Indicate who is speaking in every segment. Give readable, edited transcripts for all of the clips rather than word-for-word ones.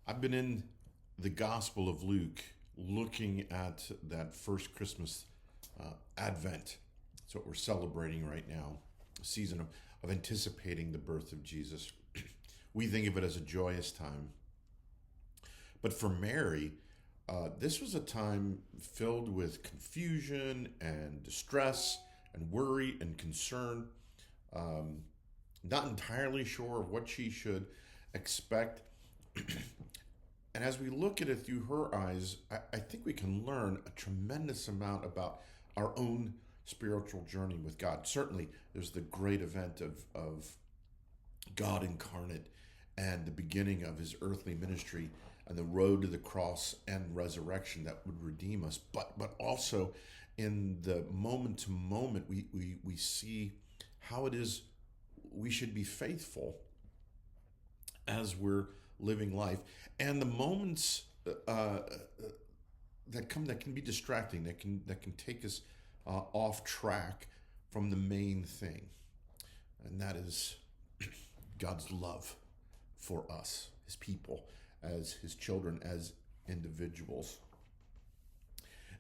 Speaker 1: I've been in the Gospel of Luke looking at that first Christmas Advent. That's what we're celebrating right now, a season of anticipating the birth of Jesus. We think of it as a joyous time. But for Mary, this was a time filled with confusion and distress and worry and concern. Um, not entirely sure of what she should expect. And as we look at it through her eyes, I think we can learn a tremendous amount about our own spiritual journey with God. Certainly, there's the great event of God incarnate and the beginning of his earthly ministry and the road to the cross and resurrection that would redeem us. But also in the moment to moment, we see how it is we should be faithful as we're living life, and the moments uh, that can be distracting, that can take us off track from the main thing, and that is God's love for us, His people, as His children, as individuals.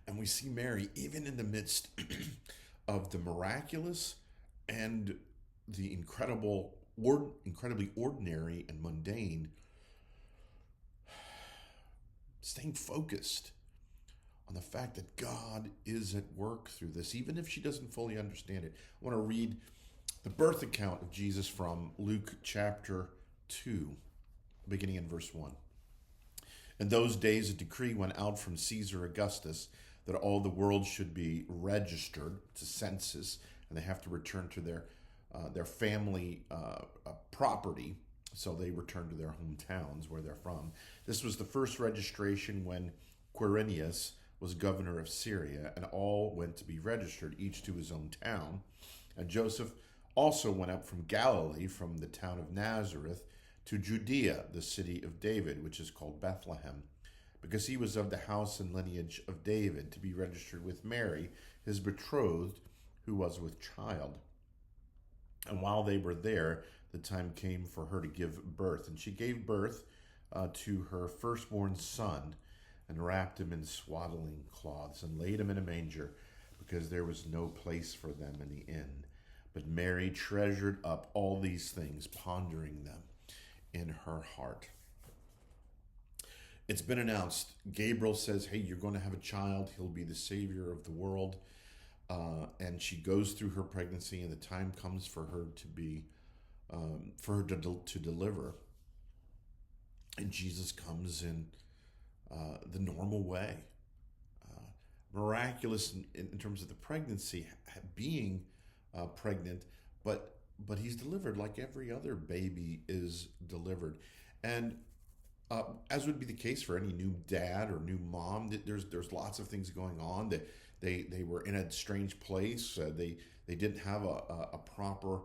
Speaker 1: And we see Mary even in the midst of the miraculous and the incredibly ordinary and mundane, staying focused on the fact that God is at work through this, even if she doesn't fully understand it. I want to read the birth account of Jesus from Luke chapter 2, beginning in verse 1. In those days, a decree went out from Caesar Augustus that all the world should be registered. It's a census, and they have to return to their family property. So they return to their hometowns where they're from. This was the first registration when Quirinius was governor of Syria, and all went to be registered, each to his own town. And Joseph also went up from Galilee, from the town of Nazareth, to Judea, the city of David, which is called Bethlehem, because he was of the house and lineage of David, to be registered with Mary, his betrothed, who was with child. And while they were there, the time came for her to give birth. And she gave birth to her firstborn son, and wrapped him in swaddling cloths, and laid him in a manger, because there was no place for them in the inn. But Mary treasured up all these things, pondering them in her heart. It's been announced. Gabriel says, hey, you're going to have a child. He'll be the savior of the world. And she goes through her pregnancy, and the time comes for her to be, to deliver. And Jesus comes in the normal way, miraculous in terms of the pregnancy, being pregnant, but he's delivered like every other baby is delivered. And as would be the case for any new dad or new mom, there's lots of things going on. That they were in a strange place. They didn't have a proper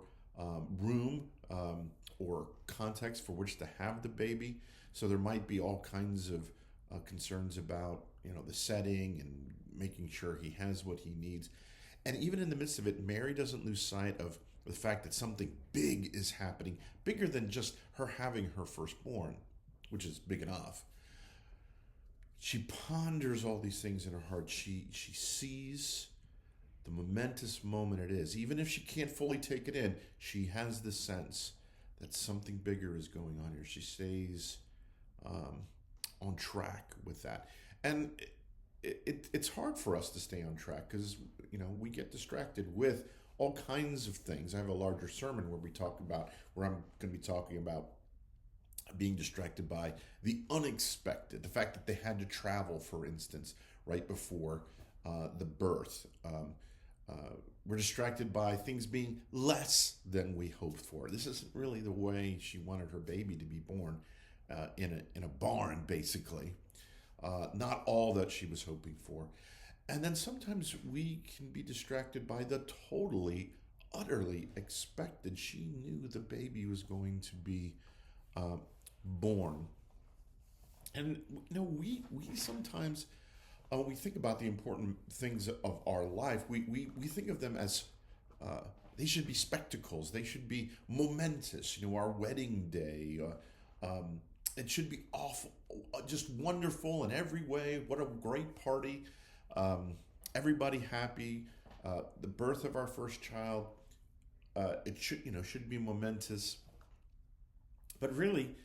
Speaker 1: room or context for which to have the baby. So there might be all kinds of concerns about the setting and making sure he has what he needs. And even in the midst of it, Mary doesn't lose sight of the fact that something big is happening, bigger than just her having her firstborn, which is big enough. She ponders all these things in her heart. She sees the momentous moment it is. Even if she can't fully take it in, she has the sense that something bigger is going on here. She stays on track with that. And it's hard for us to stay on track because we get distracted with all kinds of things. I have a larger sermon where I'm going to be talking about being distracted by the unexpected, the fact that they had to travel, for instance, right before the birth. We're distracted by things being less than we hoped for. This isn't really the way she wanted her baby to be born, in a barn, basically. Not all that she was hoping for. And then sometimes we can be distracted by the totally, utterly expected. She knew the baby was going to be born. And we sometimes, we think about the important things of our life. We think of them as they should be spectacles. They should be momentous. Our wedding day, It should be awful, just wonderful in every way. What a great party. Um, Everybody happy. The birth of our first child. It should be momentous. But really,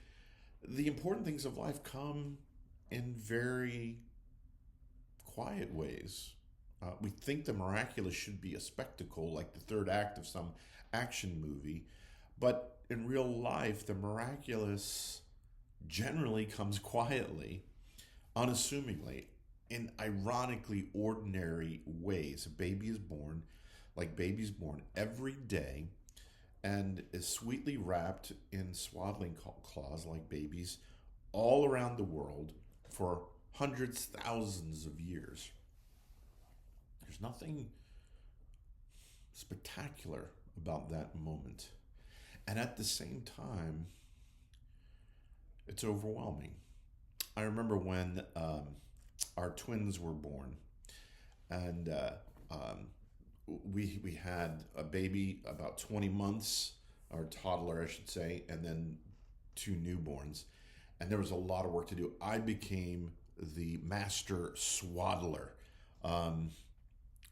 Speaker 1: the important things of life come in very quiet ways. We think the miraculous should be a spectacle, like the third act of some action movie, but in real life, the miraculous generally comes quietly, unassumingly, in ironically ordinary ways. A baby is born, like babies born every day, and is sweetly wrapped in swaddling cloths like babies all around the world for hundreds, thousands of years. There's nothing spectacular about that moment. And at the same time, it's overwhelming. I remember when our twins were born, and we had a baby about 20 months, or toddler, I should say, and then two newborns. And there was a lot of work to do. I became the master swaddler. Um,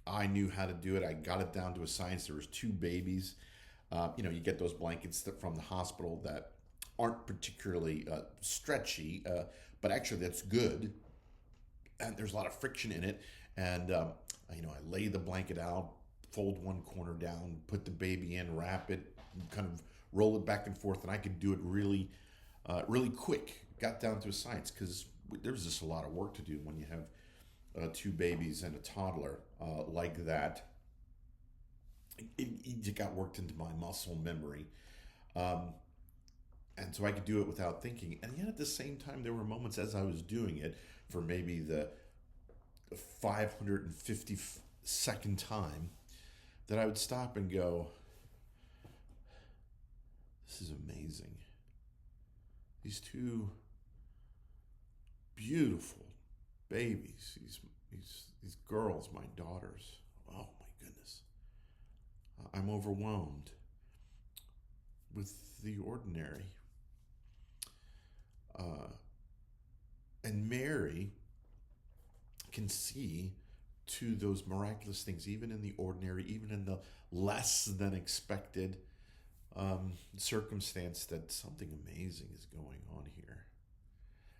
Speaker 1: I knew how to do it. I got it down to a science. There was two babies. You get those blankets from the hospital that aren't particularly stretchy, but actually that's good. And there's a lot of friction in it. And I lay the blanket out, fold one corner down, put the baby in, wrap it, kind of roll it back and forth, and I could do it really, really quick. Got down to a science because there's just a lot of work to do when you have two babies and a toddler like that. It got worked into my muscle memory. Um, and so I could do it without thinking. And yet at the same time, there were moments as I was doing it for maybe the 552nd time that I would stop and go, this is amazing. These two beautiful babies, these girls, my daughters. Oh my goodness. I'm overwhelmed with the ordinary. And Mary can see to those miraculous things, even in the ordinary, even in the less than expected circumstance, that something amazing is going on here.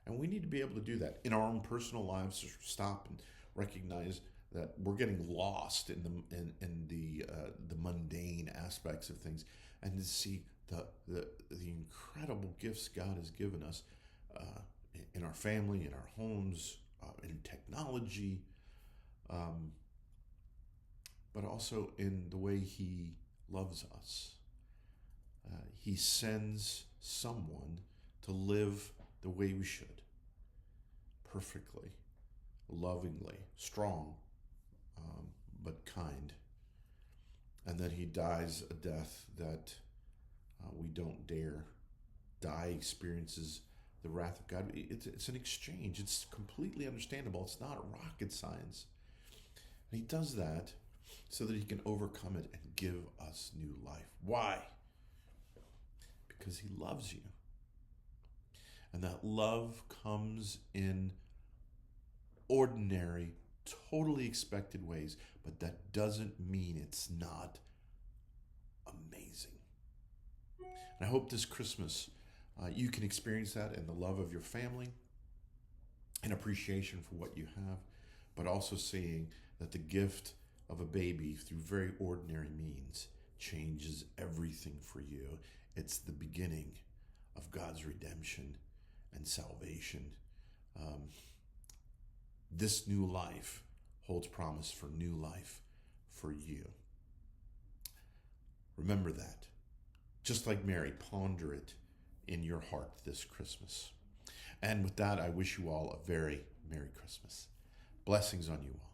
Speaker 1: And we need to be able to do that in our own personal lives, to stop and recognize that we're getting lost in the mundane aspects of things, and to see the incredible gifts God has given us in our family, in our homes, in technology, but also in the way He loves us. He sends someone to live the way we should, perfectly, lovingly, strong, but kind. And then He dies a death that we don't dare die, experiences the wrath of God. It's an exchange. It's completely understandable. It's not rocket science. And He does that so that He can overcome it and give us new life. Why? Because He loves you. And that love comes in ordinary, totally expected ways, but that doesn't mean it's not amazing. And I hope this Christmas you can experience that in the love of your family, and appreciation for what you have, but also seeing that the gift of a baby through very ordinary means changes everything for you. It's the beginning of God's redemption and salvation. This new life holds promise for new life for you. Remember that. Just like Mary, ponder it in your heart this Christmas. And with that, I wish you all a very Merry Christmas. Blessings on you all.